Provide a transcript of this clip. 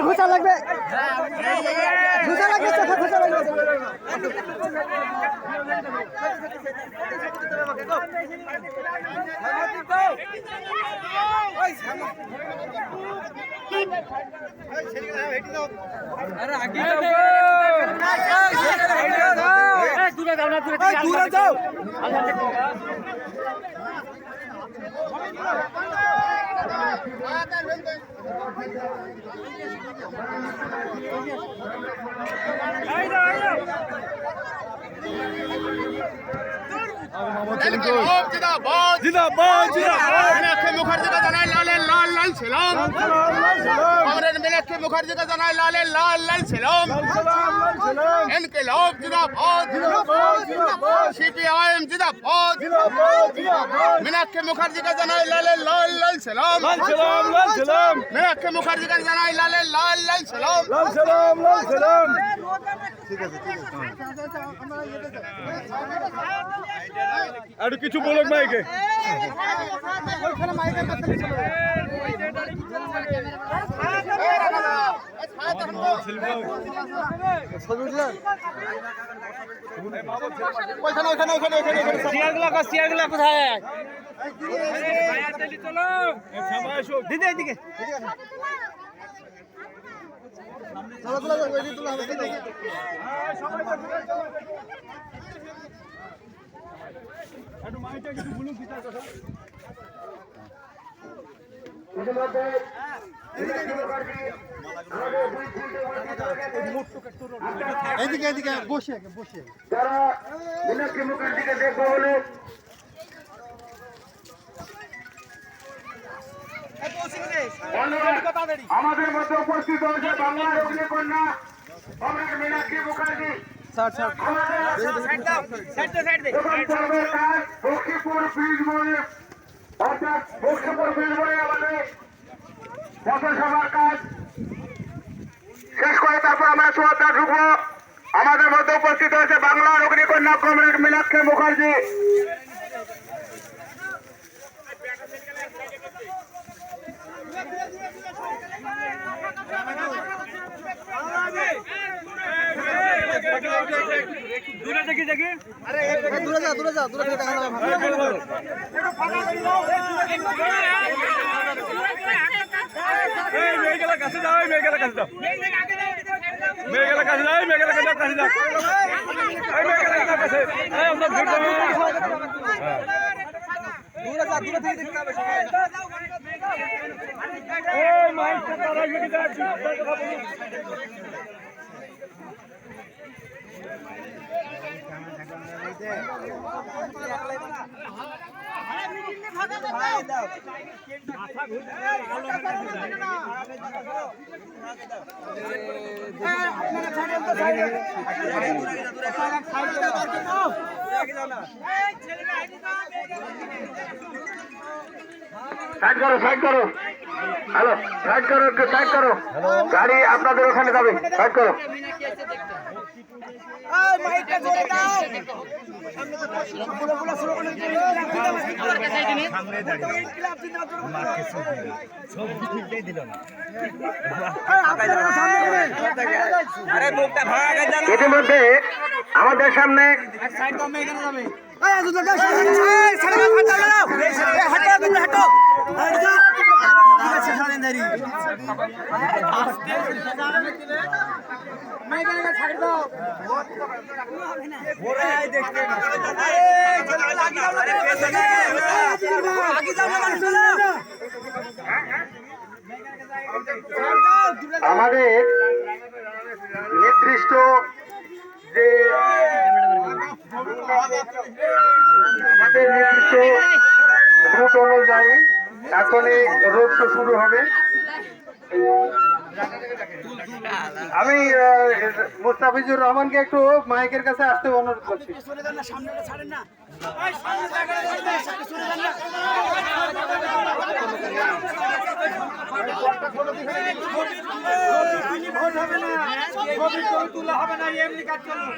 ঘুষা লাগবে ঘুষা লাগবে ঘুষা লাগবে দূরে যাও मुखर्जी का जनाए लाल लाल लाल सलाम कांग्रेस मीनाक्षी मुखर्जी का जनाए लाल लाल लाल सलाम इनकलाब जिंदाबाद सीपीआईएम जिंदाबाद मीनाक्षी मुखर्जी का जनाए लाल लाल लाल सलाम मीनाक्षी मुखर्जी का जनाए लाल लाल लाल सलाम ঠিক আছে আর কিছু বলুন মাইকে ওইখানে মাইকের কাছে সিয়ারগুলা কোথায় চলো দিদি এদিকে চলো চলো ওইদিকে তুলো হবে দেখি একটু মাইকটা কিছু বলুন বিচার কথা এদিকে এদিকে বসে বসে যারা মীনাক্ষী মুখার্জিকে দেখবো বলে আমাদের মধ্যে উপস্থিত হয়েছে বাংলার অগ্নিকন্যা কমরেড মীনাক্ষী মুখার্জি বক্সিপুর ব্রিজ মোড়ে অর্থাৎ বক্সিপুর ব্রিজ মোড়ে আমাদের পথসভার কাজ শেষ করে তারপর আমরা শ্রদ্ধা ঢুকবো। আমাদের মধ্যে উপস্থিত হয়েছে বাংলার অগ্নিকন্যা কমরেড মীনাক্ষী মুখার্জি। দূরে দেখি দেখি আরে দূরে যা দূরে দেখা যাবে মেঘেলা কাছে যাও মেঘেলা কাছে যাও মেঘেলা কাছে যাও মেঘেলা কাছে যাও এই মেঘেলা কাছে এই আমরা ভিড় দূরে থেকে দেখতে হবে সবাই এই মাইকটা তারা যদি যাচ্ছে সাইড করো হ্যালো সাইড করো গাড়ি আপনাদের ওখানে যাবে সাইড করো মাইকটা জোরে দাও ইতিমধ্যে আমাদের সামনে আমাদের নির্দিষ্ট যে আমাদের নির্দিষ্ট রুট অনুযায়ী এখনই রোড শো শুরু হবে। আমি মুস্তাফিজুর রহমানকে একটু মাইকের কাছে আসতে অনুরোধ করছি। হবে না, ছবি তোলা হবে না, এমনি কাজ করুন।